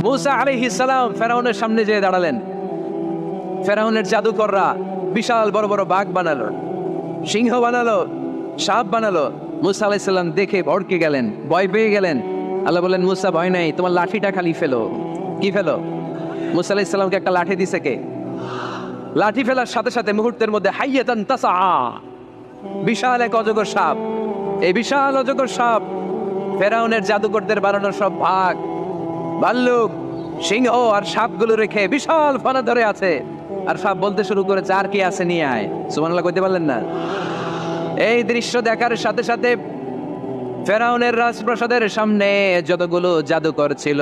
মূসা আলাইহিস সালাম ফেরাউনের সামনে যেয়ে দাঁড়ালেন। ফেরাউনের জাদুকররা বিশাল বড় বড় বাঘ বানালো, সিংহ বানালো, সাপ বানালো। মূসা আলাইহিস সালাম দেখে ভড়কে গেলেন, ভয় পেয়ে গেলেন। আল্লাহ বললেন, মূসা ভয় নাই, তোমার লাঠিটা খালি ফেলো। কি ফেলো? মূসা আলাইহিস সালামকে একটা লাঠি দিছে কে? লাঠি ফেলার সাথে সাথে মুহূর্তের মধ্যে হাইয়াতান তাসআ, বিশাল এক অজগর সাপ। এই বিশাল অজগর সাপ ফেরাউনের জাদুকরদের বানানো সব বাঘ, ভাল্লুক, সিংহ আর সাপগুলো রেখে বিশাল ফানা ধরে আছে। আর সাপ বলতে শুরু করেছে, আর কি আছে নিয়ে আয়। সুবহানাল্লাহ কইতে পারলেন না? এই দৃশ্য দেখার সাথে সাথে ফেরাউনের রাজপ্রাসাদের সামনে যতগুলো জাদুকর ছিল,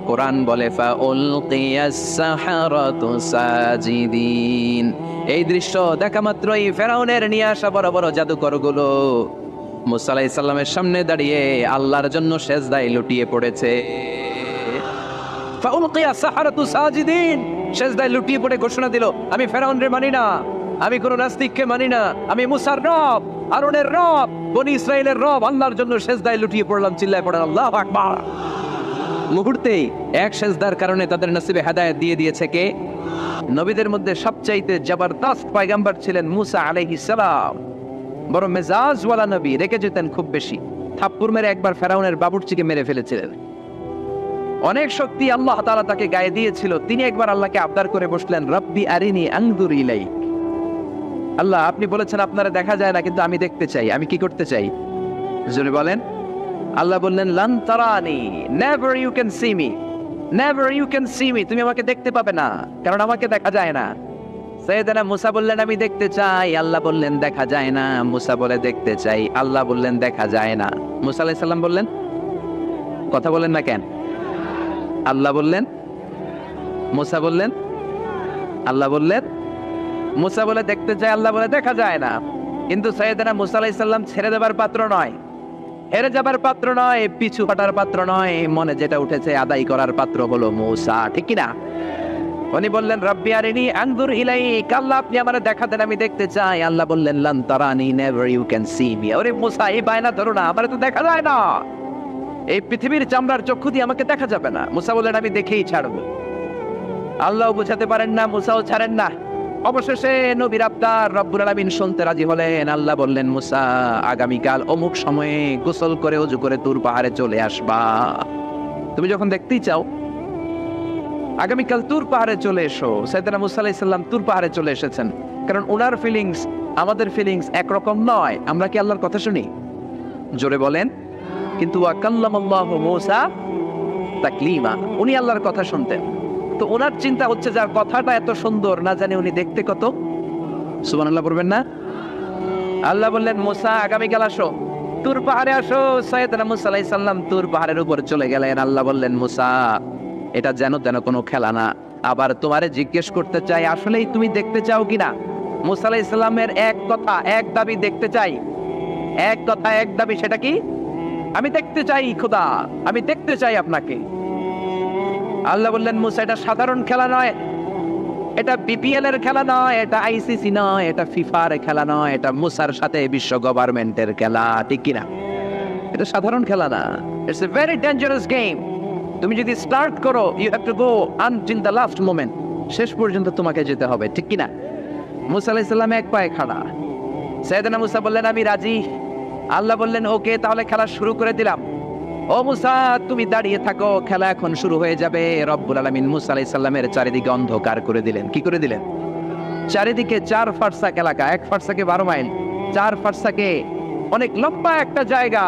কোরআন বলে ফাউলকিয়াস সাহারাতু সাজিদিন। এই দৃশ্য দেখা মাত্রই ফেরাউনের নিয়ে আসা বড় বড় জাদুকরগুলো মূসা আলাইহিস সালামের সামনে দাঁড়িয়ে আল্লাহর জন্য সেজদায় লুটিয়ে পড়েছে। ফাউলকিয়াস সাহারাতু সাজিদিন, সেজদায় লুটিয়ে পড়ে ঘোষণা দিল, আমি ফেরাউনরে মানি না, আমি কোন নাস্তিককে মানি না, আমি মুসার রব, হারুনের রব, বনি ইসরাইলের রব, আল্লাহর জন্য সেজদায় লুটিয়ে পড়লাম। চিল্লায় পড়েন আল্লাহু আকবার। মুহূর্তেই এক সেজদার কারণে তাদের নসিবে হেদায়েত দিয়ে দিয়েছে কে? নবীদের মধ্যে সবচাইতে জবরদস্ত পয়গম্বর ছিলেন মূসা আলাইহিস সালাম। বড় মেজাজওয়ালা নবী, রেখে যেতেন খুব বেশি। থাপ্পড় মেরে একবার ফেরাউনের বাবুর্চিকে মেরে ফেলেছিলেন। অনেক শক্তি আল্লাহ তাআলা তাকে গায়ে দিয়েছিল। তিনি একবার আল্লাহকে আবদার করে বসলেন, রব্বি আরিনি আনজুর ইলাইক। আল্লাহ, আপনি বলেছেন আপনারা দেখা যায় না, কিন্তু আমি দেখতে চাই। আমি কি করতে চাই? জোরে বলেন। আল্লাহ বললেন, লান তারানি, never you can see me, never you can see me. তুমি আমাকে দেখতে পাবে না, কারণ আমাকে দেখা যায় না। সাইয়েদনা মূসা বললেন, আমি দেখতে চাই। আল্লাহ বললেন, দেখা যায় না। মূসা বলে, দেখতে চাই। আল্লাহ বললেন, দেখা যায় না। মূসা আলাইহিস সালাম বললেন, কথা বলেন না কেন? আল্লাহ বললেন, মূসা বললেন, আল্লাহ বললেন। মূসা বলে দেখতে চায়, আল্লাহ বলে দেখা যায় না। কিন্তু সাইয়েদনা মূসা আলাইহিস সালাম ছেড়ে দেবার পাত্র নয়, হেরে যাবার পাত্র নয়, পিছু হটার পাত্র নয়। মনে যেটা উঠেছে আদায় করার পাত্র হলো মূসা, ঠিক কি না? উনি বললেন, রব্বি আরিনি আনজুর ইলাইক। আল্লাহ, আপনি আমারে দেখা দেন, আমি দেখতে চাই। আল্লাহ বললেন, লান তারানি, never you can see me. ওরে মূসা, এই বায়না ধরো না, আমারে তো দেখা যায় না। এই পৃথিবীর চামড়ার চক্ষু দিয়ে আমাকে দেখা যাবে না। মূসা বললেন, আমি দেখেই ছাড়বো। আল্লাহ বুঝাতে পারেন না, মূসাও ছাড়েন না। অবশেষে নবীর আবদার রব্বুল আলামিন শুনতে রাজি হলেন। আল্লাহ বললেন, মূসা, আগামীকাল অমুক সময়ে গোসল করে ওযু করে তুর পাহাড়ে চলে আসবা। তুমি যখন দেখতেই চাও, আগামীকাল তুর পাহাড়ে চলে এসো। সাইয়েদনা মূসা আলাইহিস সালাম তুর পাহাড়ে চলে এসেছেন, কারণ ওনার ফিলিংস আমাদের ফিলিংস একরকম নয়। আমরা কি আল্লাহর কথা শুনি? জোরে বলেন। কিন্তু ওয়া কাল্লামাল্লাহু মূসা তাকলিমা, উনি আল্লাহর কথা শুনতেন। তো ওনার চিন্তা হচ্ছে, যার কথাটা এত সুন্দর, না জানি উনি দেখতে কত। সুবহানাল্লাহ বলবেন না? আল্লাহ বললেন, মূসা, আগামীকাল আসো, তুর পাহাড়ে আসো। সাইয়েদনা মূসা আলাইহিস সালাম তুর পাহাড়ের উপর চলে গেলেন। আল্লাহ বললেন, মূসা, এটা যেন তেন কোনো খেলা না। আবার তোমারে জিজ্ঞেস করতে চাই, আসলেই তুমি দেখতে চাও কিনা? মূসা আলাইহিস সালামের এক কথা এক দাবি, দেখতে চাই। এক কথা এক দাবি, সেটা কি? আমি দেখতে চাই খোদা, আমি দেখতে চাই আপনাকে। আল্লাহ বললেন, মূসা, এটা সাধারণ খেলা নয়, এটা বিপিএল এর খেলা নয়, এটা আইসিসি নয়, এটা ফিফার খেলা নয়, এটা মূসার সাথে বিশ্ব গভর্নমেন্টের খেলা, ঠিক কিনা? এটা সাধারণ খেলা না। It's a very dangerous game. তুমি যদি স্টার্ট করো, you have to go until the last moment. শেষ পর্যন্ত তোমাকে যেতে হবে, ঠিক কিনা? মূসা আলাইহিস সালাম এক পায়ে খাড়া। সাইয়েদনা মূসা বললেন, আমি রাজি। আল্লাহ বললেন, ওকে, তাহলে খেলা শুরু করে দিলাম। ও মূসা, তুমি দাঁড়িয়ে থাকো, খেলা এখন শুরু হয়ে যাবে। রব্বুল আলামিন মূসা আলাইহিস সালামের চারিদিকে অন্ধকার করে দিলেন। কি করে দিলেন? চারিদিকে 4 ফারসাক এলাকা, 1 ফারসাকে 12 মাইল, 4 ফারসাকে অনেক লম্বা একটা জায়গা,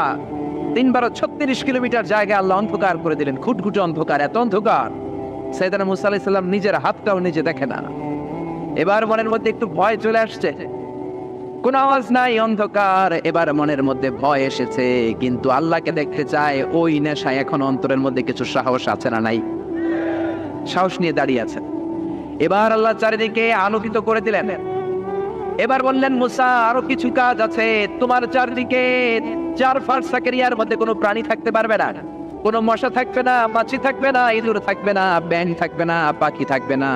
3 × 36 কিলোমিটার জায়গা আল্লাহ অন্ধকার করে দিলেন। খুটখুটে অন্ধকার, এত অন্ধকার সাইয়েদনা মূসা আলাইহিস সালাম নিজের হাতটাও নিজে দেখে না। এবার মনের মধ্যে একটু ভয় চলে আসছে, কোন আওয়াজ নাই, অন্ধকার। এবার মনের মধ্যে ভয় এসেছে, কিন্তু আল্লাহকে দেখতে চায়। ওই নেশায় এখন অন্তরের মধ্যে কিছু সাহস আছে না নাই? সাহস নিয়ে দাঁড়িয়ে আছেন। এবার আল্লাহ চারিদিকে আলোকিত করে দিলেন। এবার বললেন, মূসা, আরো কিছু কাজ আছে। তোমার চারিদিকে 4 ফারসাকের ইয়ার মধ্যে কোনো প্রাণী থাকতে পারবে না। কোনো মশা থাকবে না, মাছি থাকবে না, ইঁদুর থাকবে না, ব্যাঙ থাকবে না, পাখি থাকবে না।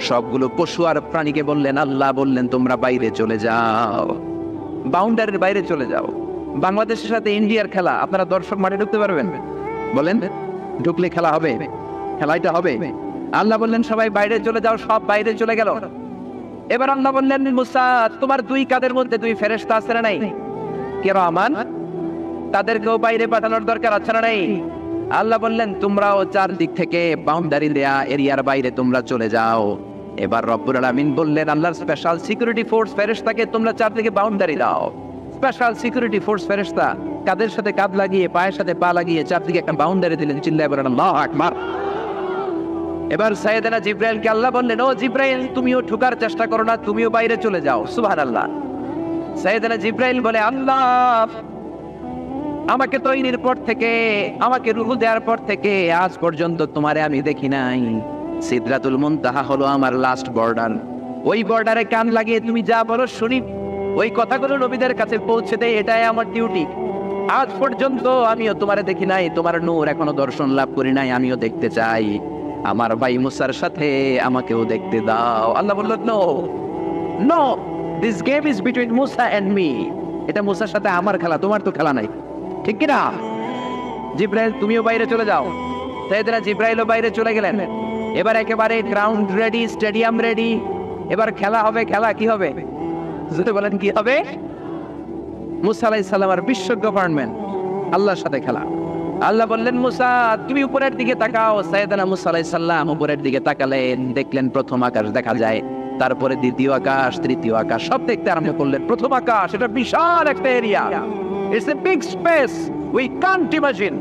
সবগুলো পশু আর প্রাণীকে বললেন, আল্লাহ বললেন, তোমরা বাইরে চলে যাও, বাউন্ডারির বাইরে চলে যাও। বাংলাদেশের সাথে ইন্ডিয়ার খেলা, আপনারা দর্শক মাঠে ঢুকতে পারবেন? বলেন, ঢুকলে খেলা হবে? খেলাইটা হবে। আল্লাহ বললেন সবাই বাইরে চলে যাও, সব বাইরে চলে গেল। এবার আল্লাহ বললেন মুসা তোমার দুই কাঁধের মধ্যে দুই ফেরেশতা আছে না নাই? কিরামান, তাদেরকেও বাইরে পাঠানোর দরকার আছে না নাই? আল্লাহ বললেন তোমরাও চারদিক থেকে বাউন্ডারি দেয়া এরিয়ার বাইরে তোমরা চলে যাও। এবার রব্বুল আলামিন বললেন আল্লাহর স্পেশাল সিকিউরিটি ফোর্স ফেরেশতাকে তোমরা চারদিকে বাউন্ডারি দাও। স্পেশাল সিকিউরিটি ফোর্স ফেরেশতা কাদের সাথে কাঁধ লাগিয়ে পায়ের সাথে পা লাগিয়ে চারদিকে একটা বাউন্ডারি দিলেন। চিল্লায় বলেন আল্লাহু আকবার। এবার সাইয়েদনা জিব্রাইলকে আল্লাহ বললেন ও জিব্রাইল তুমিও ঠুকার চেষ্টা করো না, তুমিও বাইরে চলে যাও। সুবহানাল্লাহ। সাইয়েদনা জিব্রাইল বলে আল্লাহ আমাকে তৈরির পর থেকে, আমাকে রূহ দেওয়ার পর থেকে আজ পর্যন্ত তোমারে আমি দেখি নাই। সিদরাতুল মুনতাহা হলো আমার লাস্ট বর্ডার। ওই বর্ডারে কান লাগিয়ে তুমি যা বলো শুনি, ওই কথাগুলো নবীদের কাছে পৌঁছে দেয়, এটাই আমার ডিউটি। আজ পর্যন্ত আমিও তোমারে দেখি নাই, তোমার নূর এখনো দর্শন লাভ করি নাই, আমিও দেখতে চাই। আমার ভাই মুসার সাথে আমাকেও দেখতে দাও। আল্লাহ বলল no no, this game is between Musa and me. এটা মুসার সাথে আমার খেলা, তোমার তো খেলা নাই, ঠিক কি না? জিব্রাইল তুমিও বাইরে চলে যাও। সাইয়েদনা জিব্রাইলও বাইরে চলে গেলেন। এবার একেবারে গ্রাউন্ড রেডি, স্টেডিয়াম রেডি। এবার খেলা হবে। খেলা কি হবে? জোরে বলেন কি হবে? মুসা আলাইহিস সালামের বিশ্ব গভর্নমেন্ট, আল্লাহর সাথে খেলা। আল্লাহ বললেন মুসা তুমি উপরের দিকে তাকাও। সাইয়েদনা মুসা আলাইহিস সালাম উপরের দিকে তাকালেন, দেখলেন প্রথম আকাশ দেখা যায়, তারপরে দ্বিতীয় আকাশ, তৃতীয় আকাশ, সব দেখতে আরম্ভ করলেন। প্রথম আকাশ, এটা বিশাল একটা area, it's a big space, we can't imagine.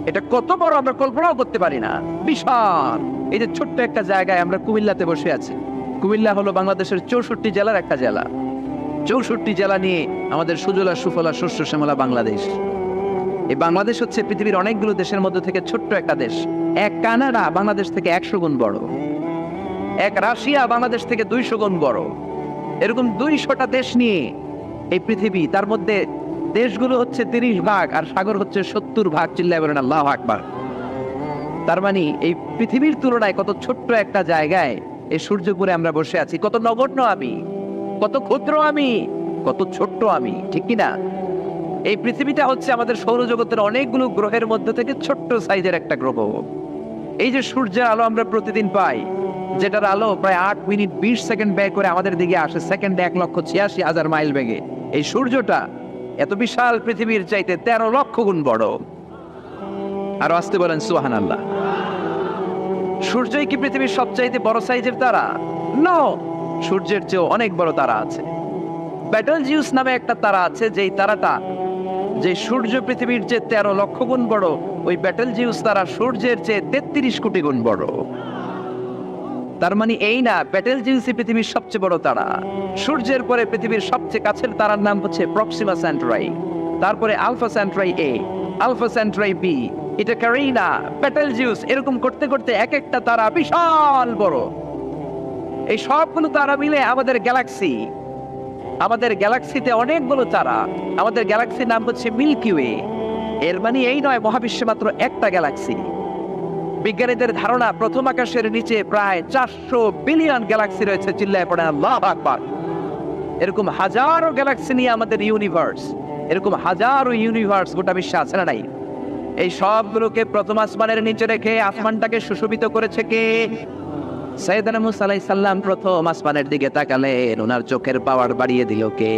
এটা কত বড় আমরা কল্পনাও করতে পারি না, বিশাল। এই যে ছোট্ট একটা জায়গায় আমরা কুমিল্লাতে বসে আছি। কুমিল্লা হলো বাংলাদেশের 64 জেলার একটা জেলা। 64 জেলা নিয়ে আমাদের সুজলা সুফলা শস্য শ্যামলা বাংলাদেশ। এই বাংলাদেশ হচ্ছে পৃথিবীর অনেকগুলো দেশের মধ্যে থেকে ছোট্ট একটা দেশ। এক কানাডা বাংলাদেশ থেকে 100 গুণ বড়, এক রাশিয়া বাংলাদেশ থেকে 200 গুণ বড়। এরকম 200টা দেশ নিয়ে এই পৃথিবী, তার মধ্যে দেশগুলো হচ্ছে 30 ভাগ আর সাগর হচ্ছে 70 ভাগ। চিল্লায় বলেন আল্লাহু আকবার। তার মানে এই পৃথিবীর তুলনায় কত ছোট্ট একটা জায়গায় এই সূর্যপুরে আমরা বসে আছি। কত নগণ্য আমি, কত ক্ষুদ্র আমি, কত ছোট্ট আমি, ঠিক কিনা? এই পৃথিবীটা হচ্ছে আমাদের সৌরজগতের অনেকগুলো গ্রহের মধ্যে থেকে ছোট্ট সাইজের একটা গ্রহ। এই যে সূর্যের আলো আমরা প্রতিদিন পাই, যেটার আলো প্রায় 8 মিনিট 20 সেকেন্ড ব্যয় করে আমাদের দিকে আসে, সেকেন্ডে 1,86,000 মাইল বেগে। এই সূর্যটা এত বিশাল পৃথিবীর চাইতে 13 লক্ষ গুণ বড়। আর আসতে বলেন সুবহানাল্লাহ। সূর্যই কি পৃথিবীর সবচাইতে বড় সাইজের তারা? নো, সূর্যের চেয়েও অনেক বড় তারা আছে। ব্যাটেলজিউস নামে একটা তারা আছে, যেই তারাটা, যে সূর্য পৃথিবীর চেয়ে 13 লক্ষ গুণ বড়, ওই ব্যাটেলজিউস তারা সূর্যের চেয়ে 33 কোটি গুণ বড়। তার মানে এই না ব্যাটেলজিউসই পৃথিবীর সবচেয়ে বড় তারা। সূর্যের পরে পৃথিবীর সবচেয়ে কাছের তারার নাম হচ্ছে প্রক্সিমা সেন্টরাই, তারপরে আলফা সেন্টরাই এ, আলফা সেন্টরাই বি, এটা ক্যারিনা, ব্যাটেলজিউস, এরকম করতে করতে এক একটা তারা বিশাল বড়। এই সবগুলো তারা মিলে আমাদের গ্যালাক্সি। আমাদের গ্যালাক্সিতে অনেকগুলো তারা। আমাদের গ্যালাক্সির নাম হচ্ছে মিল্কি ওয়ে। এর মানে এই নয় মহাবিশ্বে মাত্র একটা গ্যালাক্সি। বিজ্ঞানীদের ধারণা প্রথম আকাশের নিচে প্রায় 400 বিলিয়ন গ্যালাক্সি রয়েছে। চিল্লায় পড়েন আল্লাহু আকবার। এরকম হাজারো গ্যালাক্সি নিয়ে আমাদের ইউনিভার্স, এরকম হাজারো ইউনিভার্স গোটা বিশ্বে আছে না নাই? এই সবগুলোকে প্রথম আসমানের নিচে রেখে আসমানটাকে সুশোভিত করেছে কে? সাইয়েদনা মুসা আলাইহিস সালাম প্রথম আসমানের দিকে তাকালেন, ওনার চোখের পাওয়ার বাড়িয়ে দিল কে?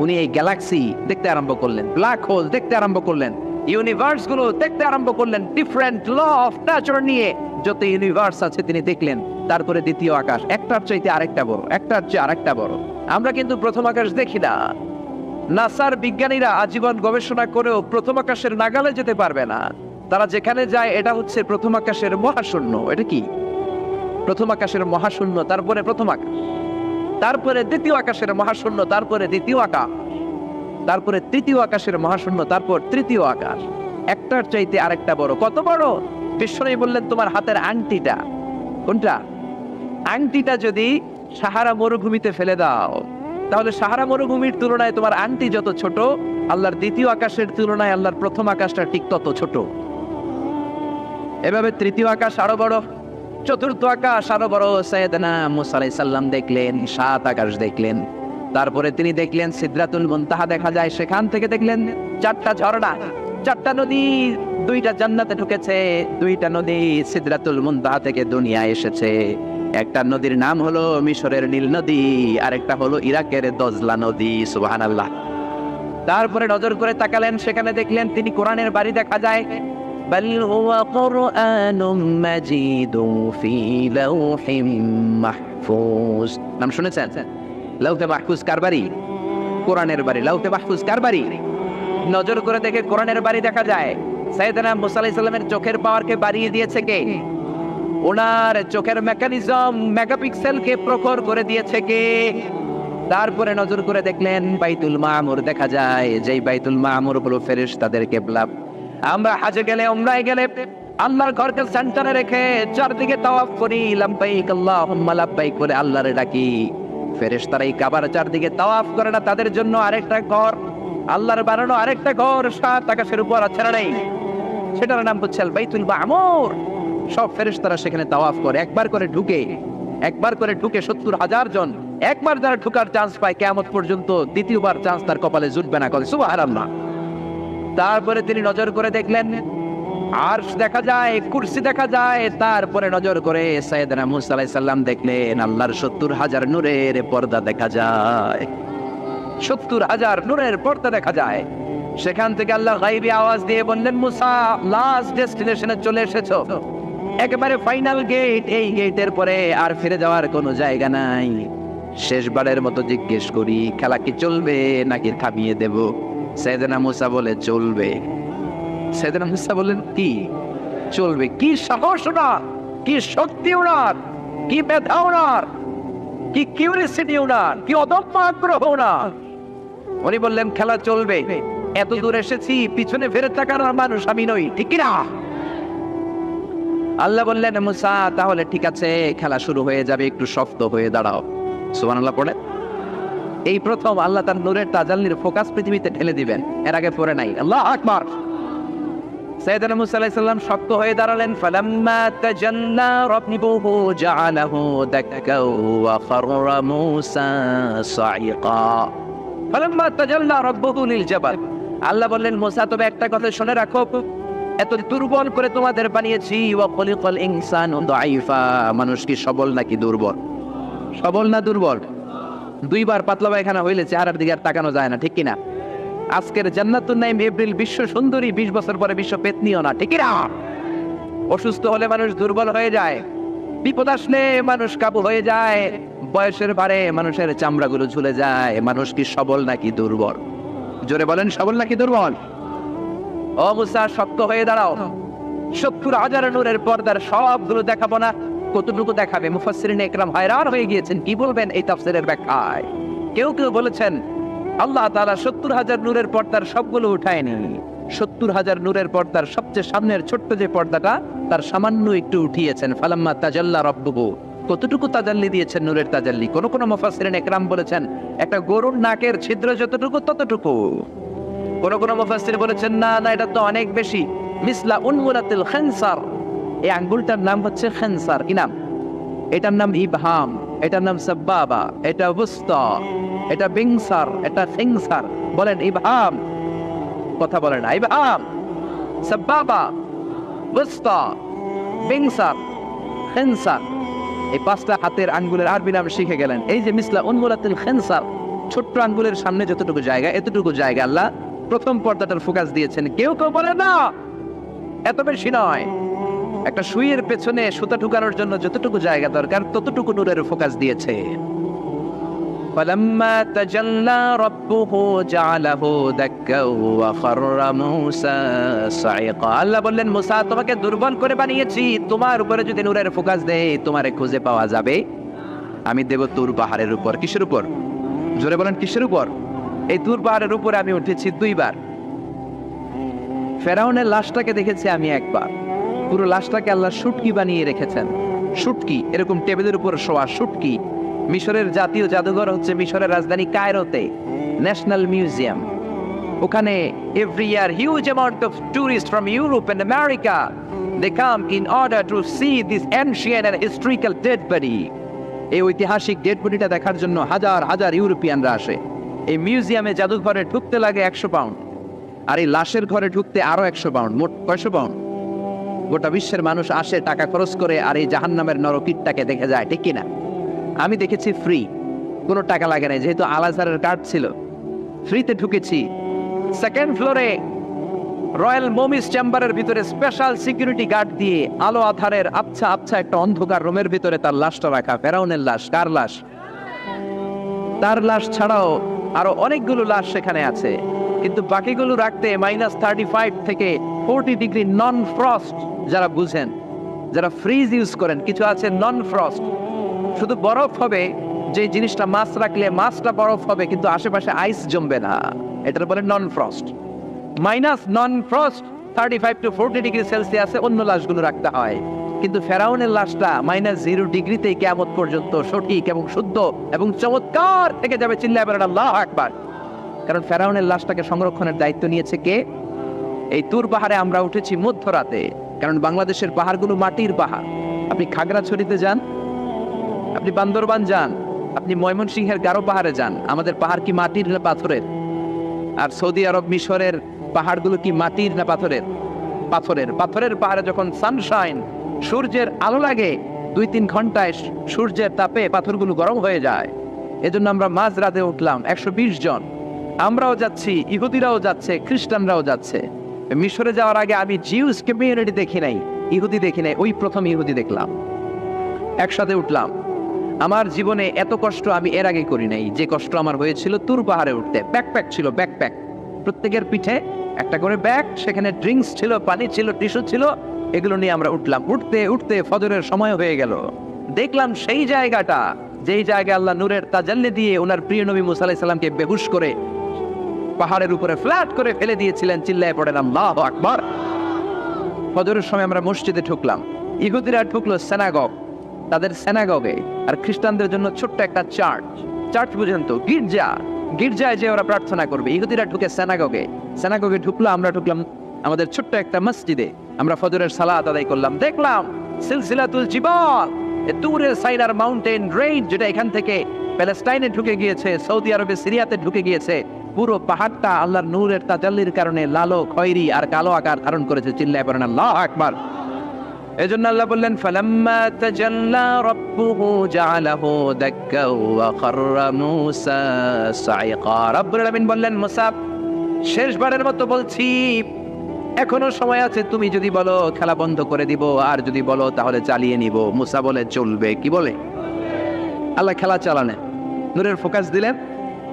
উনি এই গ্যালাক্সি দেখতে আরম্ভ করলেন, ব্ল্যাক হোল দেখতে আরম্ভ করলেন, ইউনিভার্স গুলো দেখতে আরম্ভ করলেন, ডিফারেন্ট ল অফ নেচার নিয়ে যত ইউনিভার্স আছে তিনি দেখলেন। তারপরে দ্বিতীয় আকাশ, একটার চাইতে আরেকটা বড়, একটার চেয়ে আরেকটা বড়। আমরা কিন্তু প্রথম আকাশ দেখি না। নাসার বিজ্ঞানীরা আজীবন গবেষণা করেও প্রথম আকাশের নাগালে যেতে পারবে না। তারা যেখানে যায় এটা হচ্ছে প্রথম আকাশের মহাশূন্য। এটা কি? প্রথম আকাশের মহাশূন্য, তারপরে প্রথম আকাশ, তারপরে দ্বিতীয় আকাশের মহাশূন্য, তারপরে দ্বিতীয় আকাশ, তারপরে তৃতীয় আকাশের মহাশূন্য, তারপর তৃতীয় আকাশ। একটার চাইতে আরেকটা বড়। কত বড়? বিশ্বনবী বললেন তোমার হাতের আংটিটা, কোনটা? আংটিটা যদি সাহারা মরুভূমিতে ফেলে দাও, তাহলে সাহারা মরুভূমির তুলনায় তোমার আংটি যত ছোট, আল্লাহর দ্বিতীয় আকাশের তুলনায় আল্লাহর প্রথম আকাশটা ঠিক তত ছোট। এভাবে তৃতীয় আকাশ আরো বড়, চতুর্থ আকাশ আরো বড়। সাইয়েদনা মুসা আলাইহিস সালাম দেখলেন 7 আকাশ দেখলেন। তারপরে তিনি দেখলেন সিদরাতুল মুনতাহা দেখা যায়, সেখান থেকে দেখলেন 4টা ঝর্ণা। 4টা নদী, 2টা জান্নাতে ঢুকেছে, 2টা নদী সিদরাতুল মুনতাহা থেকে দুনিয়ায় এসেছে। একটা নদীর নাম হলো মিশরের নীল নদী, আরেকটা হলো ইরাকের দজলা নদী। সুবহানাল্লাহ। তারপরে নজর করে তাকালেন, সেখানে দেখলেন তিনি কোরআনের বাড়ি দেখা যায়। বাল হুয়া কুরআনুম মাজিদুন ফি লাওহিম মাহফুজ। নাম শুনেছেন? লাওহে মাহফুজ কার বাড়ি? কোরআনের বাড়ি। লাওহে মাহফুজ কার বাড়ি? নজর করে দেখে কোরআনের বাড়ি দেখা যায়। সাইয়েদনা মুসা আলাইহিস সালামের চোখের পাওয়ারকে বাড়িয়ে দিয়েছে কে? ওনার চোখের মেকানিজম মেগাপিক্সেলকে প্রখর করে দিয়েছে কে? তারপরে নজর করে দেখলেন বাইতুল মামুর দেখা যায়, যেই বাইতুল মামুর হলো ফেরেশতাদের কিবলা। আমরা হজে গেলে, উমরায় গেলে আল্লাহর ঘরকে সেন্টারে রেখে চারদিকে তাওয়াফ করি, লাব্বাইক আল্লাহুম্মা লাব্বাইক বলে আল্লাহরে ডাকি। ফেরেশতারা এই কাবার চারদিকে তাওয়াফ করে না, তাদের জন্য আরেকটা ঘর, আল্লাহর বানানো আরেকটা ঘর 7 আকাশের উপর আছে না নেই? সেটার নাম হচ্ছে আল বাইতুল মামুর। সব ফেরেশতারা সেখানে তাওয়াফ করে, একবার করে ঢুকে 70,000 জন। একবার যারা ঢুকার চান্স পায় কিয়ামত পর্যন্ত দ্বিতীয়বার চান্স তার কপালে জুটবে না। করে সুবহানাল্লাহ। তারপরে তিনি নজর করে দেখলেন আরশ দেখা যায়, কুরসি দেখা যায়। তারপরে নজর করে সাইয়েদনা মুসা আলাইহিস সালাম দেখলেন আল্লাহর 70,000 নূরের পর্দা দেখা যায়। 70,000 নূরের পর্দা দেখা যায়। সেখান থেকে আল্লাহ গায়বী আওয়াজ দিয়ে বললেন, মুসা লাস্ট ডেস্টিনেশনে চলে এসেছো, একেবারে ফাইনাল গেট। এই গেটের পরে আর ফিরে যাওয়ার কোনো জায়গা নাই। শেষবারের মতো জিজ্ঞেস করি, খেলা কি চলবে নাকি থামিয়ে দেব? সাইয়েদনা মুসা বলে চলবে। সাইয়েদনা মুসা বললেন কি চলবে? কি সাহস ওনার, কি শক্তি ওনার, কি মেধা ওনার, কি কিউরিসিটি ওনার, কি অদম্য আগ্রহ ওনার। উনি বললেন খেলা চলবে। এত দূর এসেছি, পিছনে ফিরে তাকানোর মানুষ আমি নই, ঠিক কি না? আল্লাহ বললেন মুসা তাহলে ঠিক আছে, খেলা শুরু হয়ে যাবে, একটু শক্ত হয়ে দাঁড়াও। সুবহানাল্লাহ পড়ে। এই প্রথম আল্লাহ তার নূরের তাজাল্লির ফোকাস পৃথিবীতে ঢেলে দিবেন, এর আগে পড়ে নাই। আল্লাহু আকবার। সাইয়েদনা মুসা আলাইহিস সালাম শক্ত হয়ে দাঁড়ালেন। ফালাম্মা তাজাল্লা রাব্বুহু জাআলাহু দাক্কা ওয়া খাররা মুসা সাইকা। ফালাম্মা তাজাল্লা রাব্বুহু লিল জাবাল। আল্লাহ বললেন মুসা তবে একটা কথা শুনে রাখো, এত দুর্বল করে তোমাদের বানিয়েছি। ওয়া খলিকাল ইনসানু দাঈফা। মানুষ কি সবল নাকি দুর্বল? সবল না দুর্বল? 2বার পাতলা পায়খানা হইলে চেহারার দিকে আর তাকানো যায় না, ঠিক কিনা? আজকের জান্নাতুন নাইম এপ্রিল বিশ্ব সুন্দরী, 20 বছর পরে বিশ্ব পেতনিও না, ঠিক কিনা? অসুস্থ হলে মানুষ দুর্বল হয়ে যায়, বিপদ আসলে মানুষ কাবু হয়ে যায়, বয়সের ভারে মানুষের চামড়াগুলো ঝুলে যায়। মানুষ কি সবল নাকি দুর্বল? জোরে বলেন, সবল নাকি দুর্বল? ও মুসা শক্ত হয়ে দাঁড়াও। 70,000 নূরের পর্দার সবগুলো দেখাবো না, কতটুকু দেখাবে? মুফাসসিরিন ইকরাম হায়রান হয়ে গিয়েছেন, কি বলবেন এই তাফসীরের ব্যাখ্যায়। কেউ কেউ বলেছেন আল্লাহ তাআলা 70,000 নূরের পর্দার সবগুলো উঠায়নি। 70,000 নূরের পর্দার সবচেয়ে সামনের ছোট্ট যে পর্দাটা, তার সামান্য একটু উঠিয়েছেন। ফালাম্মা তাজাল্লা রাব্বুহু। কতটুকু তাজাল্লি দিয়েছেন নূরের তাজাল্লি? কোন কোন মুফাসসিরিন ইকরাম বলেছেন একটা গরুর নাকের ছিদ্র যতটুকু ততটুকু। কোন কোন মুফাসসির বলেছেন না না, এটা তো অনেক বেশি। মিসলা উনমুলাতিল খানসার। এই আঙ্গুলটার নাম হচ্ছে খানসার। কি নাম? এটার নাম ইবহাম, এটার নাম সাব্বাবা, এটা বুস্তা, এটা বিংসার, এটা ফিংসার। বলেন ইবহাম, কথা বলেন না। ইবহাম, সাব্বাবা, বুস্তা, বিংসার, খানসার। এই 5টা হাতের আঙ্গুলের আরবি নাম শিখে গেলেন। এই যে মিসলা উনমুলাতিল খানসার, ছোট্ট আঙ্গুলের সামনে যতটুকু জায়গা, এতটুকু জায়গা আল্লাহ প্রথম পর্দাটার ফোকাস দিয়েছেন। কেউ কেউ বলে না এত বেশি নয়, একটা সুইয়ের পেছনে সুতা ঢুকানোর জন্য যতটুকু জায়গা দরকার ততটুকু নূরের ফোকাস দিয়েছে। ফালাম্মা তাজাল্লা রাব্বুহু জাআলাহু দাক্কা ওয়া খাররা মুসা সাইকা। আল্লাহ বললেন মুসা তোমাকে দুর্বল করে বানিয়েছি, তোমার উপরে যদি নূরের ফোকাস দেই তোমারে খুঁজে পাওয়া যাবে। আমি দেব তুর পাহাড়ের উপর। কিসের উপর? জোরে বলেন কিসের উপর? এই তুর পাহাড়ের উপরে আমি উঠেছি 2বার। ফেরাউনের লাশটাকে দেখেছি আমি একবার। পুরো লাশটাকে আল্লাহ শুটকি বানিয়ে রেখেছেন। শুটকি, এরকম টেবিলের উপর শোয়া শুটকি। মিশরের জাতীয় জাদুঘর হচ্ছে মিশরের রাজধানী কায়রোতে, ন্যাশনাল মিউজিয়াম। ওখানে every year huge amount of tourist from Europe and America they come in order to see this ancient and historical dead body. এই ঐতিহাসিক ডেড বডিটা দেখার জন্য হাজার হাজার ইউরোপিয়ানরা আসে। এই মিউজিয়ামে জাদুঘরে ঢুকতে লাগে 100 পাউন্ড। আর এই লাশের ঘরে ঢুকতে আরো 100 পাউন্ড, মোট কয়শো পাউন্ড? গোটা বিশ্বের মানুষ আসে টাকা খরচ করে আর এই জাহান্নামের নরকীটটাকে দেখে যায়, ঠিক কিনা? আমি দেখেছি ফ্রি, কোনো টাকা লাগে না, যেহেতু আল আজহারের কার্ড ছিল, ফ্রিতে ঢুকেছি। সেকেন্ড ফ্লোরে রয়্যাল মমিস চেম্বারের ভিতরে স্পেশাল সিকিউরিটি গার্ড দিয়ে আলো আধারের আবছা আবছা একটা অন্ধকার রুমের ভিতরে তার লাশটা রাখা। ফেরাউনের লাশ। কার লাশ? তার লাশ ছাড়াও আরো অনেকগুলো লাশ সেখানে আছে, কিন্তু বাকিগুলো রাখতে -35 থেকে 40 ডিগ্রি নন ফ্রস্ট। যারা বুঝেন, যারা ফ্রিজ ইউজ করেন, কিছু আছে নন ফ্রস্ট, শুধু বরফ হবে, যে জিনিসটা মাছ রাখলে মাছটা বরফ হবে কিন্তু আশেপাশে আইস জমবে না, এটার বলে non frost. Non frost 35 to 40 degree সেলসিয়াসে অন্য লাশগুলো রাখতে হয়, কিন্তু ফেরাউনের লাশটা -0 ডিগ্রিতে কিয়ামত পর্যন্ত সঠিক এবং শুদ্ধ এবং চমৎকার থেকে যাবে। চিল্লায় বলেন আল্লাহু আকবার। কারণ ফেরাউনের লাশটাকে সংরক্ষণের দায়িত্ব নিয়েছে কে? এই তুর পাহাড়ে আমরা উঠেছি মধ্যরাতে, কারণ বাংলাদেশের পাহাড়গুলো মাটির পাহাড়। আপনি খাগড়াছড়িতে যান, আপনি বান্দরবান যান, আপনি ময়মনসিংহের গারো পাহাড়ে যান, আমাদের পাহাড় কি মাটির না পাথরের? আর সৌদি আরব মিশরের পাহাড়গুলো কি মাটির না পাথরের? পাথরের। পাথরের পাহাড়ে যখন সানশাইন, সূর্যের আলো লাগে, 2-3 ঘন্টায় সূর্যের তাপে পাথরগুলো গরম হয়ে যায়। এজন্য আমরা মাঝ রাতে উঠলাম 120 জন। আমরাও যাচ্ছি, ইহুদিরাও যাচ্ছে, খ্রিস্টানরাও যাচ্ছে। মিশরে যাওয়ার আগে আমি জিউস কমিউনিটি দেখি নাই, ইহুদি দেখি নাই, ওই প্রথম ইহুদি দেখলাম। একসাথে উঠলাম। আমার জীবনে এত কষ্ট আমি এর আগে করি নাই, যে কষ্ট আমার হয়েছিল তুর পাহাড়ে উঠতে। ব্যাকপ্যাক ছিল, ব্যাকপ্যাক, প্রত্যেকের পিঠে একটা করে ব্যাগ, সেখানে ড্রিঙ্কস ছিল, পানি ছিল, টিস্যু ছিল, এগুলো নিয়ে আমরা উঠলাম। উঠতে উঠতে ফজরের সময় হয়ে গেল। দেখলাম সেই জায়গাটা, যেই জায়গায় আল্লাহ নূরের তাজাল্লি দিয়ে ওনার প্রিয় নবী মুসা আলাইহিস সালামকে বেহুশ করে পাহাড়ের উপরে ফ্ল্যাট করে ফেলে দিয়েছিলেন। চিল্লায় পড়েন আল্লাহু আকবার। ফজরের সময় আমরা মসজিদে ঢুকলাম। ইহুদিরা ঢুকলো সিনাগগ, তাদের সিনাগগে, আর খ্রিস্টানদের জন্য ছোট্ট একটা চার্চ। চার্চ বুঝেন তো, গির্জা। গির্জায় যে ওরা প্রার্থনা করবে, ইহুদিরা ঢুকে সিনাগগে। সিনাগগে ঢুকলো, আমরা ঢুকলাম আমাদের ছোট্ট একটা মসজিদে। আমরা ফজরের সালাত আদায় করলাম। দেখলাম সিলসিলাতুল জিবাল, তুরের সাইনার মাউন্টেন রেঞ্জ, যেটা এখান থেকে প্যালেস্টাইনে ঢুকে গিয়েছে, সৌদি আরবে, সিরিয়াতে ঢুকে গিয়েছে। পুরো পাহাড়টা আল্লাহর নূরের তাজাল্লির কারণে লালো, খয়েরি আর কালো আকার ধারণ করেছে। চিল্লায় পড়েন আল্লাহু আকবার। এজন্য আল্লাহ বললেন ফালাম্মা তাজাল্লা রাব্বুহু জাআলাহু দাক্কা ওয়া খাররা মূসা সাইকা। রব্বুল আলামিন বললেন, মুসা, শেষবারের মতো বলছি, এখনো সময় আছে, তুমি যদি বলো খেলা বন্ধ করে দিব, আর যদি বলো তাহলে চালিয়ে নিব। মুসা বলে চলবে। কি বলে? আল্লাহ খেলা চালানে নূরের ফোকাস দিলেন।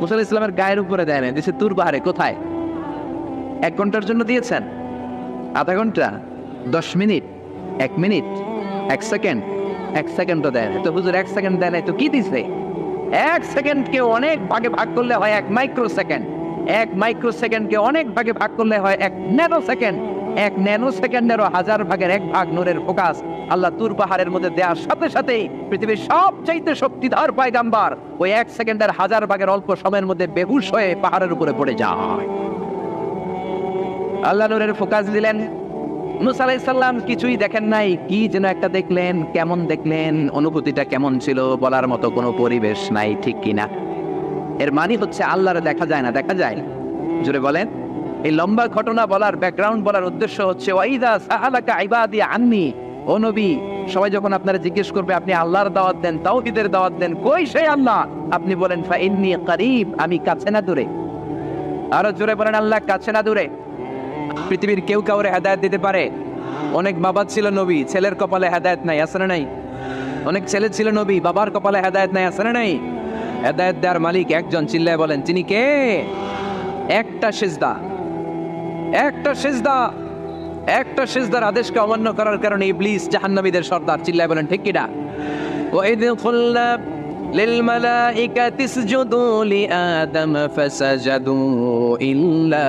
মুসা আলাইহিস সালামের গায়ের উপরে দেয় না, দিয়েছে তুর পাহাড়ে। কোথায়? 1 ঘন্টার জন্য দিয়েছেন, আধা ঘন্টা, 10 মিনিট, 1 মিনিট, 1 সেকেন্ড, 1 সেকেন্ডও দেয় না। তো হুজুর 1 সেকেন্ড দেয় নাই তো কি দিছে? 1 সেকেন্ডকে অনেক ভাগে ভাগ করলে হয় 1 মাইক্রো সেকেন্ড। 1 মাইক্রো সেকেন্ডকে অনেক ভাগে ভাগ করলে হয় 1 ন্যানো সেকেন্ড। 1 ন্যানো সেকেন্ডেরও 1000 ভাগের 1 ভাগ নূরের ফোকাস আল্লাহ তুর পাহাড়ের মধ্যে দেওয়ার সাথে সাথেই পৃথিবীর সবচাইতে শক্তিধর পয়গাম্বার ওই 1 সেকেন্ডের 1000 ভাগের অল্প সময়ের মধ্যে বেহুশ হয়ে পাহাড়ের উপরে পড়ে যায়। আল্লাহ নূরের ফোকাস দিলেন। মুসা আলাইহিস সালাম কিছুই দেখেন নাই, কি যেন একটা দেখলেন। কেমন দেখলেন? অনুভূতিটা কেমন ছিল? বলার মতো কোনো পরিবেশ নাই, ঠিক কিনা? এর মানে হচ্ছে আল্লাহরে দেখা যায় না, দেখা যায় না। জোরে বলেন। এই লম্বা ঘটনা বলার, ব্যাকগ্রাউন্ড বলার উদ্দেশ্য হচ্ছে ওয়াইদা সাআলাকা ইবাদি আন্নি, ও নবী, সবাই যখন আপনারা জিজ্ঞেস করবে, আপনি আল্লাহর দাওয়াত দেন, তাওহীদের দাওয়াত দেন, কই সেই আল্লাহ? আপনি বলেন ফা ইন্নী করিব, আমি কাছে না দূরে। আরো জোরে বলেন আল্লাহ কাছে না দূরে। পৃথিবীর কেউ কাউরে হেদায়েত দিতে পারে? অনেক বাবা ছিল নবী, ছেলের কপালে হেদায়েত নাই, আছে না নাই? অনেক ছেলে ছিল নবী, বাবার কপালে হেদায়েত নাই, আছে না নাই? হেদায়েত দেওয়ার মালিক একজন। চিল্লায় বলেন তিনি কে? একটা সিজদা, একটা সিজদা, একটা সিজদার আদেশকে অমান্য করার কারণে ইবলিস জাহান্নামীদের সর্দার। চিল্লায় বলেন ঠিক কিনা? ওয়াইদ কুল্লা للملائكة اسجدوا لآدم فسجدوا إلا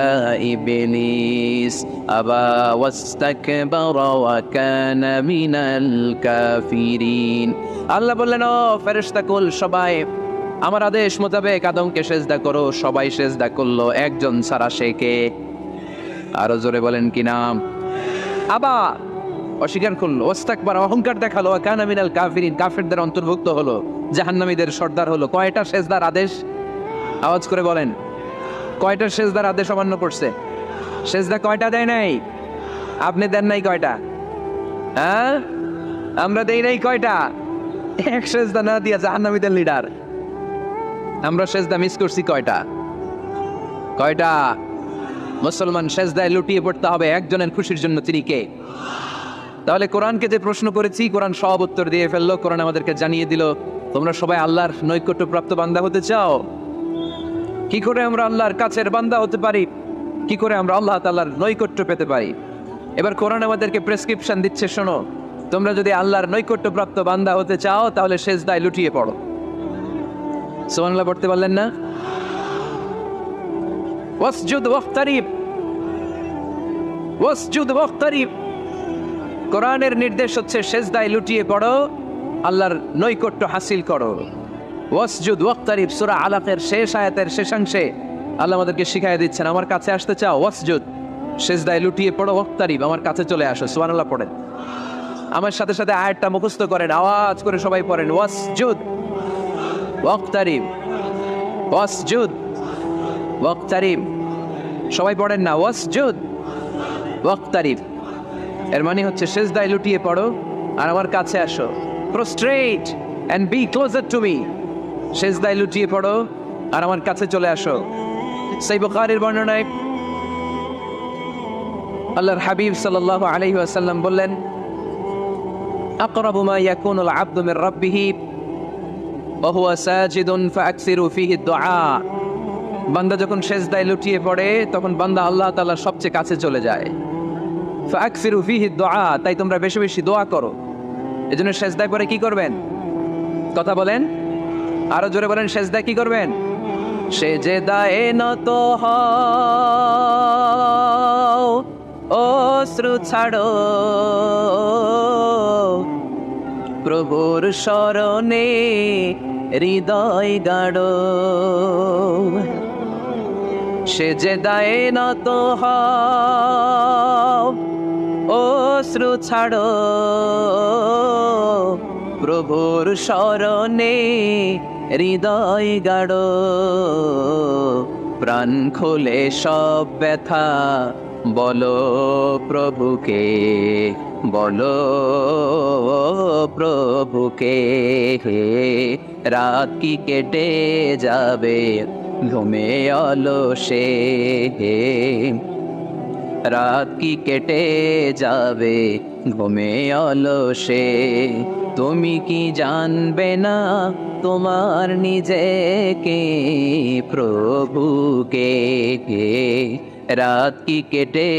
إبليس أبى واستكبر وكان من الكافرين। আল্লাহ বললেন, ও ফেরেশতাকুল সবাই আমার আদেশ মোতাবেক আদমকে সেজদা করো। সবাই সেজদা করলো, একজন ছাড়া, সে কে? আরো জোরে বলেন কি নাম? আবা, অস্বীকার করলো, ওয়াস্তাকবার, অহংকার দেখালো, কানা মিনাল কাফিরিন, কাফেরদের অন্তর্ভুক্ত হলো, জাহান্নামীদের সর্দার হলো। কয়টা সেজদার আদেশ? আওয়াজ করে বলেন, কয়টা সেজদার আদেশ অমান্য করছে? সেজদা কয়টা দেয় নাই? আপনি দেন নাই কয়টা? হ্যাঁ, আমরা দেই নাই কয়টা? এক সেজদা না দিয়া জাহান্নামীদের লিডার। আমরা সেজদা মিস করছি কয়টা? কয়টা? মুসলমান সেজদায় লুটিয়ে পড়তে হবে একজনের খুশির জন্য, তিনি কে? তাহলে কোরআনকে যে প্রশ্ন করেছি, কোরআন সব উত্তর দিয়ে ফেললো। কোরআন আমাদেরকে জানিয়ে দিল, তোমরা সবাই আল্লাহর নৈকট্যপ্রাপ্ত বান্দা হতে চাও? কি করে আমরা আল্লাহর কাছের বান্দা হতে পারি? কি করে আমরা আল্লাহ তাআলার নৈকট্য পেতে পারি? এবার কোরআন আমাদেরকে প্রেসক্রিপশন দিচ্ছে, শোনো, তোমরা যদি আল্লাহর নৈকট্যপ্রাপ্ত বান্দা হতে চাও তাহলে সেজদায় লুটিয়ে পড়ো। সুবহানাল্লাহ পড়তে পারলেন না? ওয়াসজুদ ওয়াক্তারিব, ওয়াসজুদ ওয়াক্তারিব। কোরআনের নির্দেশ হচ্ছে সেজদায় লুটিয়ে পড়ো, আল্লাহর নৈকট্য হাসিল করো। ওয়াসজুদ ওয়াক্তারিব, সূরা আলাকের শেষ আয়াতের শেষাংশে আল্লাহ আমাদেরকে শিখাইয়া দিচ্ছেন, আমার কাছে আসতে চাও, ওয়াসজুদ, সেজদায় লুটিয়ে পড়ো, ওয়াক্তারিব, আমার কাছে চলে আসো। সুবহানাল্লাহ পড়েন, আমার সাথে সাথে আয়াতটা মুখস্থ করেন, আওয়াজ করে সবাই পড়েন, ওয়াসজুদ ওয়াক্তারিব, ওয়াসজুদ ওয়াক্তারিব। সবাই পড়েন না, ওয়াসজুদ ওয়াক্তারিব। এর মানে হচ্ছে সেজদায় লুটিয়ে পড়ো আর আমার কাছে আসো। Prostrate and be closer to me. সেজদায় লুটিয়ে পড়ো আর আমার কাছে চলে আসো। সহিহ বুখারীর বর্ণনায় আল্লাহর হাবিব সাল্লাল্লাহু আলাইহি ওয়াসাল্লাম বললেন, আকরাবু মা ইয়াকুনুল আবদু মির রাব্বিহি ওয়া হুয়া সাজিদুন ফাআকসিরু ফীহি দুআ। বান্দা যখন সেজদায় লুটিয়ে পড়ে তখন বান্দা আল্লাহ তাআলার সবচেয়ে কাছে চলে যায়। ফাআকসিরু ফীহি দুআ, তাই তোমরা বেশি বেশি দোয়া করো। এজন্য সেজদায় পড়ে কি করবেন? কথা বলেন, আরো জোরে বলেন, সেজদায় কি করবেন? সেজদায়ে নত হও, অশ্রু ছাড়ো, প্রভুর শরণে হৃদয় গাড়ো। সেজদায়ে নত হও, অশ্রু ছাড়ো, প্রভুর শরণে হৃদয় গাড়ো। প্রাণ খুলে সব ব্যথা বলো প্রভুকে, বলো প্রভুকে। রাত কি কেটে যাবে ঘুমে অলসে, রাত কি কেটে যাবে ঘুমে অলসে। তুমি কি জানবে না তোমার নিজেকে, প্রভুকে। রাত কি কেটে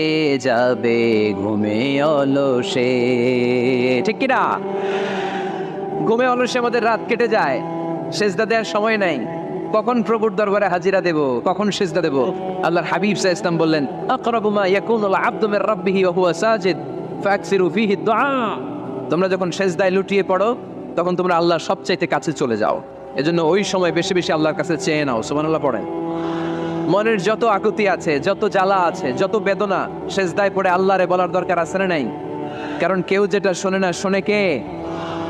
যাবে ঘুমে অলসে। ঠিক কিনা? ঘুমে অলসে আমাদের রাত কেটে যায়, সেজদা দেওয়ার সময় নাই। কখন প্রভুর দরবারে হাজিরা দেব, কখন সেজদা দেব? আল্লাহর হাবিব সাল্লাল্লাহু আলাইহি ওয়াসাল্লাম বললেন, আকরাবু মা ইয়াকুনুল আবদু মির রাব্বিহি ওয়া হুয়া সাজিদ ফাআকসিরু ফীহি দুআ। তোমরা যখন সেজদায় লুটিয়ে পড়ো তখন তোমরা আল্লাহর সবচাইতে কাছে চলে যাও। এজন্য ওই সময় বেশি বেশি আল্লাহর কাছে চেয়ে নাও। সুবহানাল্লাহ পড়েন। মনের যত আকুতি আছে, যত জ্বালা আছে, যত বেদনা, সেজদায় পড়ে আল্লাহরে বলার দরকার আছে না নাই? কারণ কেউ যেটা শোনে না, শোনে কে?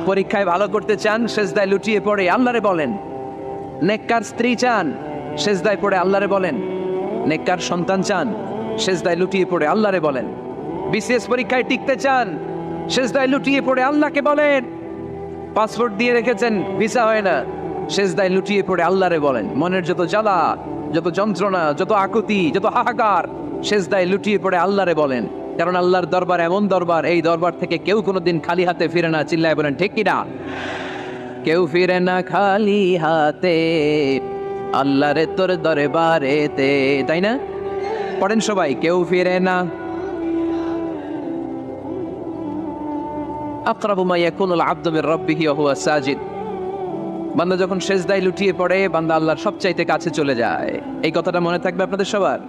পরীক্ষায় ভালো করতে চান, সেজদায় লুটিয়ে পড়ে আল্লাহরে বলেন। নেককার স্ত্রী চান, সেজদায় পড়ে আল্লাহরে বলেন। নেককার সন্তান চান, সেজদায় লুটিয়ে পড়ে আল্লাহরে বলেন। বিসিএস পরীক্ষায় টিকতে চান, সেজদায় লুটিয়ে পড়ে আল্লাহকে বলেন। পাসপোর্ট দিয়ে রেখেছেন, ভিসা হয় না, সেজদায় লুটিয়ে পড়ে আল্লাহরে বলেন। মনের যত জ্বালা, যত যন্ত্রণা, যত আকুতি, যত হাহাকার, সেজদায় লুটিয়ে পড়ে আল্লাহরে বলেন। কারণ আল্লাহর দরবার এমন দরবার, এই দরবার থেকে কেউ কোনোদিন খালি হাতে ফিরে না। চিল্লায় বলেন ঠিক কিনা? কেউ ফিরে না খালি হাতে আল্লাহরে তোর দরবারেতে, তাই না? পড়েন সবাই, কেউ ফিরে না। আকরাবু মা ইয়াকুনুল আবদু মির রাব্বিহি ওয়া হুয়া সাজিদ। বান্দা যখন সেজদায় লুটিয়ে পড়ে বান্দা আল্লাহর সবচাইতে কাছে চলে যায়। এই কথাটা মনে থাকবে আপনাদের সবার।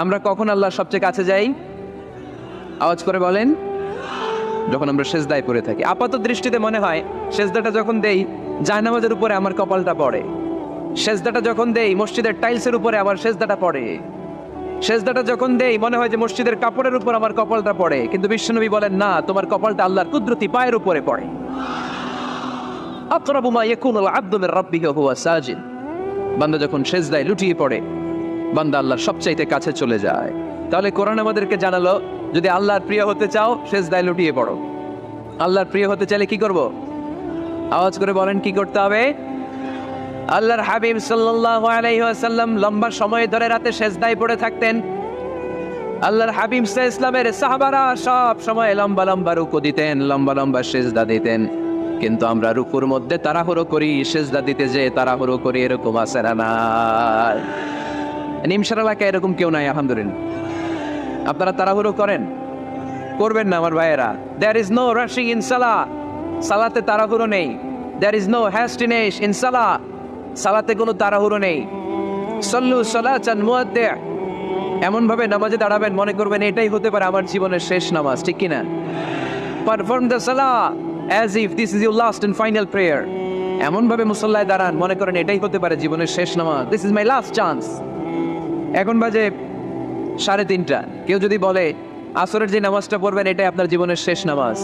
আমরা কখন আল্লাহর সবচেয়ে কাছে যাই? আওয়াজ করে বলেন, যখন আমরা সেজদায় পড়ে থাকি। আপাত দৃষ্টিতে মনে হয় সেজদাটা যখন দেই জায়নামাজের উপরে আমার কপালটা পড়ে, সেজদাটা যখন দেই মসজিদের টাইলসের উপরে আমার সেজদাটা পড়ে, সেজদাটা যখন দেই মনে হয় যে মসজিদের কাপড়ের উপর আমার কপালটা পড়ে। কিন্তু বিশ্বনবী বলেন, না, তোমার কপালটা আল্লাহর কুদরতি পায়ের উপরে পড়ে। আকরাবু মা ইয়াকুনুল আবদু মির রাব্বিহি ওয়া হুয়া সাজিদ। বান্দা যখন সেজদায় লুটিয়ে পড়ে বান্দা আল্লাহর সবচাইতে কাছে চলে যায়। তাহলে কোরআন আমাদেরকে জানালো, যদি আল্লাহর প্রিয় হতে চাও সেজদায় লুটিয়ে পড়ো। আল্লাহর প্রিয় হতে চাইলে কি করব? আওয়াজ করে বলেন কি করতে হবে? আল্লাহর হাবিব সাল্লাল্লাহু আলাইহি ওয়াসাল্লাম লম্বা সময় ধরে রাতে সেজদায় পড়ে থাকতেন। আল্লাহর হাবিব সাল্লাল্লাহু আলাইহি ওয়াসাল্লামের সাহাবারা সব সময় লম্বা লম্বা রুকু দিতেন, লম্বা লম্বা সেজদা দিতেন। কিন্তু আমরা রুকুর মধ্যে তাড়াহুড়ো করি, সেজদা দিতে যে তাড়াহুড়ো করি, এরকম আছে না? নিমসার এলাকায় এরকম কেউ নাই আলহামদুলিল্লাহ। আপনারা তাড়াহুড়ো করেন? করবেন না আমার ভাইয়েরা। There is no rushing in salah. সালাতে তাড়াহুড়ো নেই। There is no hastiness in salah. সালাতে কোনো তাড়াহুড়ো নেই। সল্লু সালাতান মুআদ্দি'। এমন ভাবে নামাজে দাঁড়াবেন মনে করবেন এটাই হতে পারে আমার জীবনের শেষ নামাজ, ঠিক কি না? Perform the salah as if this is your last and final prayer. এমন ভাবে মুসল্লায় দাঁড়ান মনে করেন এটাই হতে পারে জীবনের শেষ নামাজ। This is my last chance. এখন বাজে 3:30। কেউ যদি বলে আসরের যে নামাজটা পড়বেন এটাই আপনার জীবনের শেষ নামাজ,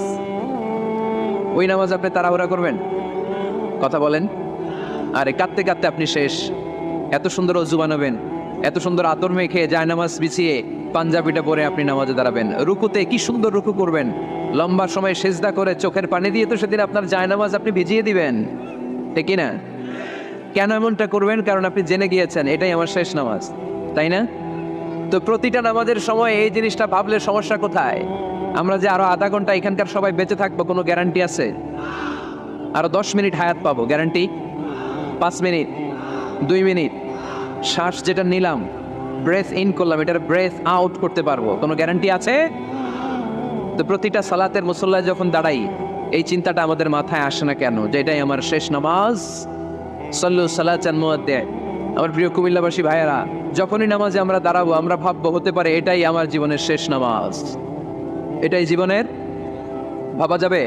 ওই নামাজ আপনি তাড়াহুড়া করবেন? কথা বলেন। আরে কাঁদতে কাঁদতে আপনি শেষ। এত সুন্দর অজু বানাবেন, এত সুন্দর আতর মেখে যায় নামাজ বিছিয়ে পাঞ্জাবিটা পরে আপনি নামাজে দাঁড়াবেন। রুকুতে কি সুন্দর রুকু করবেন, লম্বা সময় সেজদা করে চোখের পানি দিয়ে তো সেদিন আপনার যায় নামাজ আপনি ভিজিয়ে দিবেন, ঠিক না? কেন এমনটা করবেন? কারণ আপনি জেনে গিয়েছেন এটাই আমার শেষ নামাজ, তাই না? তো প্রতিটা নামাজের সময় এই জিনিসটা ভাবলে সমস্যা কোথায়? আমরা যে আরো আধা ঘন্টা এখানকার সবাই বেঁচে থাকবো কোনো গ্যারান্টি আছে? আরো 10 মিনিট হায়াত পাবো, গ্যারান্টি? 5 মিনিট, 2 মিনিট, শ্বাস যেটা নিলাম, ব্রেথ ইন করলাম, এটার ব্রেথ আউট করতে পারবো, কোনো গ্যারান্টি আছে? তো প্রতিটা সালাতের মুসল্লায় যখন দাঁড়াই এই চিন্তাটা আমাদের মাথায় আসে না কেন যে এটাই আমার শেষ নামাজ? সল্লু সালাতান মুআদ্দি'। আমার প্রিয় কুমিল্লাবাসী ভাইয়েরা, যখনই নামাজে আমরা দাঁড়াবো আমরা ভাববো হতে পারে এটাই আমার জীবনের শেষ নামাজ, এটাই জীবনের, ভাবা যাবে?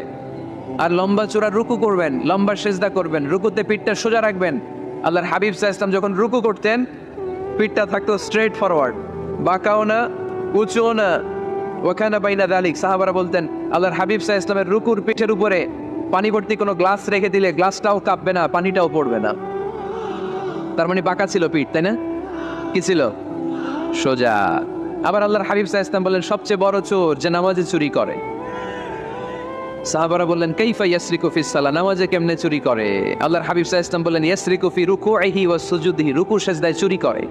আর লম্বা চূড়ার রুকু করবেন, লম্বা সেজদা করবেন, রুকুতে পিঠটা সোজা রাখবেন। আল্লাহর হাবিব সাল্লাল্লাহু আলাইহি ওয়াসাল্লাম যখন রুকু করতেন পিঠটা থাকতো স্ট্রেট ফরওয়ার্ড, বাঁকাও না উঁচুও না, ওয়াকানা বাইনা যালিক। সাহাবারা বলতেন আল্লাহর হাবিব সাল্লাল্লাহু আলাইহি ওয়াসাল্লামের রুকুর পিঠের উপরে পানি ভর্তি কোনো গ্লাস রেখে দিলে গ্লাসটাও কাঁপবে না, পানিটাও পড়বে না। তার মানে বাঁকা ছিল পিঠ, তাই না? কি ছিল? সোজা। আবার আল্লাহর হাবিব সাল্লাল্লাহু আলাইহি ওয়াসাল্লাম বললেন সবচেয়ে বড় চোর যে নামাজে চুরি করে। সাহাবারা বললেন কাইফা ইয়াসরিকু ফিস সালাহ, নামাজে কেমনে চুরি করে? আল্লাহর হাবিব সাল্লাল্লাহু আলাইহি ওয়াসাল্লাম বললেন ইয়াসরিকু ফি রুকুইহি ওয়াস সুজুদিহি, রুকু সেজদায় চুরি করে।